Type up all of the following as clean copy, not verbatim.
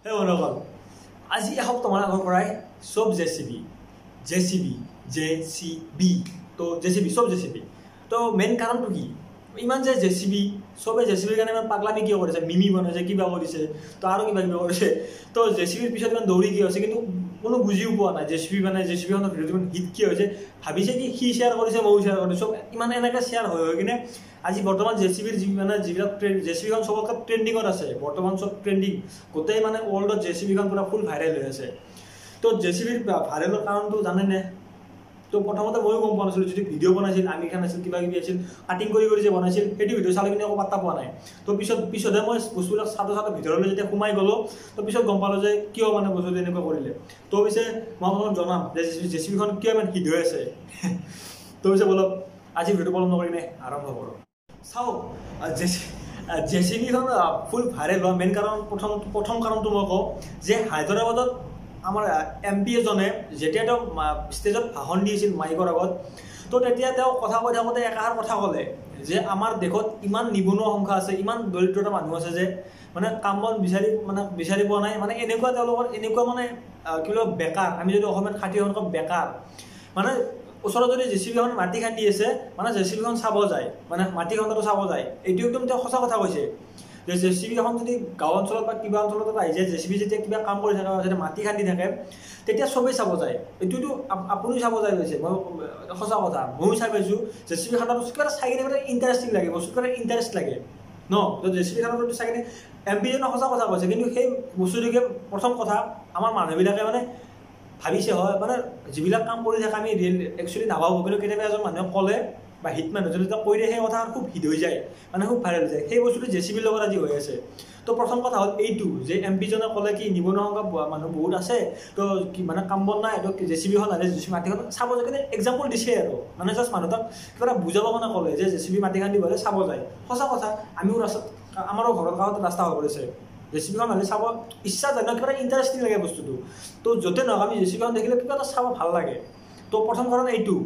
হে বন্ধুসকল, আজি এসপ্তাহমান আগৰ পৰাই চব জেচিবি তো জেচিবি চব জেচিবি। তো মেইন কাৰণটো কি? ইমান যে জেচিবি চবে জেচিবিৰ কাৰণে ইমান পাগলামি কিয় কৰিছে, মিমি বনাইছে, কিবা কৰিছে, তো আৰু কিবা কিবা কৰিছে। তো জেচিবিৰ পিছত ইমান দৌৰি কিয় হৈছে, কিন্তু কোনো বুজিও পোৱা নাই। জেচিবিখনৰ ভিডিঅ'টো ইমান হিট কিয় হৈছে, ভাবিছে কি সি শ্বেয়াৰ কৰিছে, ময়ো শ্বেয়াৰ কৰিছোঁ, চব ইমান এনেকৈ শ্বেয়াৰ হৈ কিনে আজি বৰ্তমান জেচিবিৰ যিবিলাক জেচিবিখন চবতকৈ ট্ৰেণ্ডিঙত আছে, বৰ্তমান চব ট্ৰেণ্ডিং, গোটেই ৱৰ্ল্ডত জেচিবিখন পুৰা ফুল ভাইৰেল হৈ আছে। তো জেচিবিৰ ভাইৰেলৰ কাৰণটো জানেনে? তো প্ৰথমতে ময়ো গম পোৱা নাছিলোঁ, যদি ভিডিঅ' বনাইছিল, আমিৰ খান আছিল, কিবা কিবি আছিল, কাটিং কৰি যে বনাইছিল, সেইটো ভিডিঅ' চালে কিন্তু একো পাত্তা পোৱা নাই। তো পিছতহে মই বস্তুবিলাক চাটো ভিতৰলৈ যেতিয়া সোমাই গ'লোঁ, তো পিছত গম পালোঁ যে কিয় বস্তুটো এনেকুৱা কৰিলে। তো পিছে মই আপোনালোকক জনাম যে জেচিবিখন কিয় ইমান হিট হৈ আছে। তো পিছে বলক আজি ভিডিঅ'টো পলম নকৰি কিনে আৰম্ভ কৰোঁ। চাওক, জেচিবিখন ফুল ভাইৰেল হোৱা মেইন প্ৰথম কাৰণটো মই কওঁ যে হায়দৰাবাদত আমাৰ MP এজনে যেতিয়া তেওঁ ষ্টেজত ভাষণ দিছিল মাইকৰ আগত, তো তেতিয়া তেওঁ কথা কৈ থাকোঁতে একাষাৰ কথা ক'লে যে আমাৰ দেশত ইমান নিবনুৱা সংখ্যা আছে, ইমান দৰিদ্ৰতা মানুহ আছে যে কাম বন বিচাৰি পোৱা নাই। এনেকুৱা তেওঁলোকৰ এনেকুৱা কি বোলে বেকাৰ, আমি যদি অসমীয়াত খাটি সংখ্যক বেকাৰ, ওচৰত যদি জেচিবিখন মাটি খান্দি আছে, জেচিবিখন চাব যায়, মাটি খন্দাটো চাব যায়। এইটো একদম তেওঁ সঁচা কথা কৈছে যে জেচিবিখন যদি গাঁও অঞ্চলত বা কিবা অঞ্চলত আহি যায়, জেচিবি যেতিয়া কিবা কাম কৰি থাকে, যেতিয়া মাটি খান্দি থাকে, তেতিয়া চবেই চাব যায়। এইটোতো আপুনিও চাব যায় গৈছে, মই সঁচা কথা, ময়ো চাই পাইছোঁ। জেচিবি খান্দাটো কিবা এটা চাই কিনে ইণ্টাৰেষ্টিং লাগে, বস্তুটো কিবা ইণ্টাৰেষ্ট লাগে ন। তো জেচিবি খান্দাটো চাই কিনে MP জনে সঁচা কথা কৈছে, কিন্তু সেই বস্তুটোকে প্ৰথম কথা আমাৰ মানুহবিলাকে ভাবিছে হয়, যিবিলাক কাম কৰি থাকে আমি একচুৱেলি নাভাবোঁ, কিন্তু কেতিয়াবা এজন মানুহে ক'লে বা হিট মানুহজনে যেতিয়া কৈ দিয়ে, সেই কথা খুব হিট হৈ যায়, খুব ভাইৰেল হৈ যায়। সেই বস্তুটো জেচিবিৰ লগত আজি হৈ আছে। তো প্ৰথম কথা হ'ল এইটো যে MP জনে ক'লে কি নিবনুৱা সংখ্যা মানুহ বহুত আছে, তো কি কাম বন নাই, তো জেচিবিখন আনে, জেচিবি মাটিখন চাব যায়, কিন্তু এক্সাম্পল দিছে আৰু জাষ্ট মানুহ তাক কিবা এটা বুজাব ক'লে যে জেচিবি মাটি খান্দি গ'লে চাব যায়। সঁচা কথা, আমিও আমাৰো ঘৰৰ কাষত ৰাস্তা হৈ পৰিছে, জেচিবিখন হ'লে চাব ইচ্ছা যায় ন, কিবা এটা ইণ্টাৰেষ্টিং লাগে বস্তুটো। তো য'তে নহওক আমি জেচিবিখন দেখিলে কিবা এটা চাব ভাল লাগে। তো প্ৰথম কাৰণ এইটো।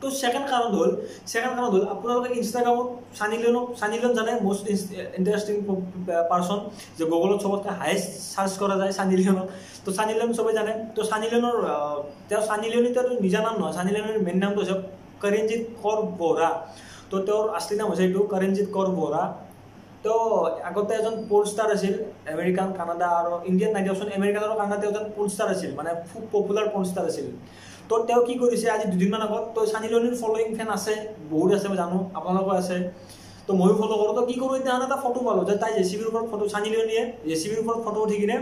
তো ছেকেণ্ড কাৰণ হ'ল আপোনালোকে ইনষ্টাগ্ৰামত চানি লিঅ'ন জানে, মষ্ট ইণ্টাৰেষ্টিং পাৰ্চন, যে গুগলত চবতকৈ হায়েষ্ট চাৰ্চ কৰা যায় চানি লিঅ'নক। তো চানি লিঅ'ন চবেই জানে। তো চানি লিঅ'নৰ চানি লিঅ'ন এতিয়াতো নিজা নাম নহয়, চানি লিঅ'নৰ মেইন নামটো হৈছে কৰণজিৎ কৌৰ বৰা। তো তেওঁৰ আচলি নাম হৈছে এইটো কৰণজিৎ কৌৰ বৰা। তেওঁ আগতে এজন পৰ্ন ষ্টাৰ আছিল, আমেৰিকান, কানাডা আৰু ইণ্ডিয়ান নাই দিয়কচোন, আমেৰিকান আৰু কানাডা তেওঁ এজন পৰ্ন ষ্টাৰ আছিল, খুব পপুলাৰ পৰ্ন ষ্টাৰ আছিল। তো তেওঁ কি কৰিছে আজি দুদিনমান আগত, তো চানি লিঅ'নৰ ফলোয়িং ফেন আছে, বহুত আছে, মই জানো আপোনালোকৰ আছে, তো ময়ো ফলো কৰোঁ। তো কি কৰোঁ, এতিয়া এটা ফটো পালোঁ যে তাই জেচিবিৰ ওপৰত ফটো, চানি লিঅ'নিয়ে জেচিবিৰ ওপৰত ফটো উঠি কিনে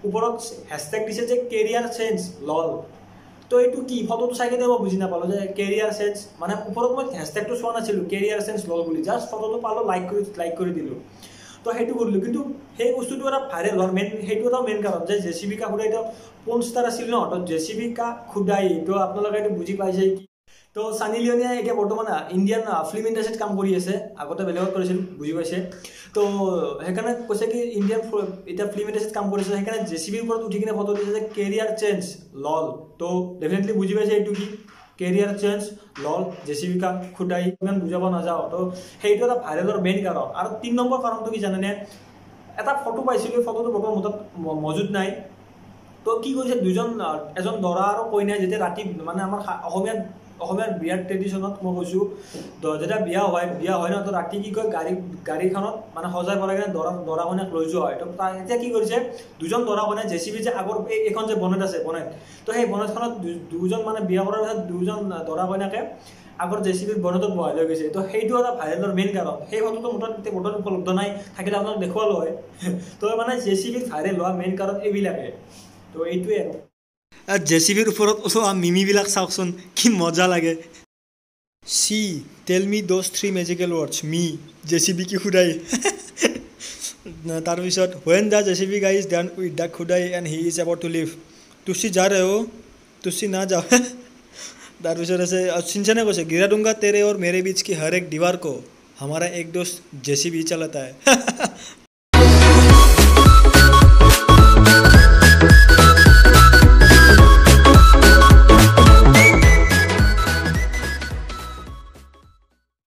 ওপৰত হেছটেগ দিছে যে কেৰিয়াৰ চেঞ্জ লল। তো এইটো কি, ফটোটো চাই কিনে মই বুজি নাপালোঁ যে কেৰিয়াৰ চেঞ্জ, ওপৰত মই হেছটেগটো চোৱা নাছিলোঁ, কেৰিয়াৰ চেঞ্জ লল বুলি, জাষ্ট ফটোটো পালোঁ, লাইক কৰি দিলোঁ। তো সেইটো কৰিলোঁ, কিন্তু সেই বস্তুটো এটা ভাইৰেল হোৱাৰ সেইটো এটা মেইন কাৰণ যে জেচিবি কা খুদাই তেওঁ পৰ্ন ষ্টাৰ আছিল ন। তো জেচিবি কা খুদাই, তো আপোনালোকে এইটো বুজি পাইছে কি। তো চানি লিঅ'নে এতিয়া বৰ্তমান ইণ্ডিয়ান ফিল্ম ইণ্ডাষ্ট্ৰীত কাম কৰি আছে, আগতে বেলেগত কৰিছিল, বুজি পাইছে। তো সেইকাৰণে কৈছে কি ইণ্ডিয়ান এতিয়া ফিল্ম ইণ্ডাষ্ট্ৰীত কাম কৰিছে, সেইকাৰণে জেচিবিৰ ওপৰত উঠি কিনে ফটো দিছে যে কেৰিয়াৰ চেঞ্জ লল। তো ডেফিনেটলি বুজি পাইছে এইটো কি, কেৰিয়াৰ চেঞ্জ লল, জেচিবি কা খুদাই, ইমান বুজাব নাযাওঁ। তো সেইটো এটা ভাইৰেলৰ মেইন কাৰণ। আৰু 3 নম্বৰ কাৰণটো কি জানেনে? এটা ফটো পাইছিলোঁ, ফটোটো বৰ্তমান মোৰ তাত মজুত নাই। তো কি কৰিছে, এজন দৰা আৰু কইনাই যেতিয়া ৰাতি আমাৰ অসমীয়াৰ বিয়াৰ ট্ৰেডিশ্যনত মই কৈছোঁ, যেতিয়া বিয়া হয় ন, তো ৰাতি কি কয়, গাড়ীখনত সজাই পৰাই কিনে দৰা কইনাক লৈ যোৱা হয়। তো এতিয়া কি কৰিছে, দুজন দৰা কইনাই জেচিবি যে আগৰ এইখন যে বনেট আছে, তো সেই বনেটখনত দুজন বিয়া কৰাৰ পিছত দুজন দৰা কইনাকে আগৰ জেচিবিৰ বনেটত বহাই লৈ গৈছে। তো সেইটো এটা ভাইৰেলৰ মেইন কাৰণ। সেই ফটোটো মোৰ তাত বৰ্তমান উপলব্ধ নাই, থাকিলে আপোনাক দেখুৱালোঁ হয়। তো জেচিবিৰ ভাইৰেল হোৱা মেইন কাৰণ এইবিলাকে। তো এইটোৱে আৰু জেচিবিৰ ওপৰত উঠোৱা মিমিবিলাক চাওকচোন, কি মজা লাগে। চি tell me those 3 magical words, মি জেচিবি কি খুদাই। তাৰপিছত when the JCB guy is done with the খুদাই and he is about to leave, তুচি যা ৰে হ, তুচি না যাও। তাৰপিছত আছে চিনচানে কৈছে, গিৰা দুংগা তেৰে और मेरे बीच की हर एक दीवार को हमारा एक दोस्त जेसीबी चलाता है।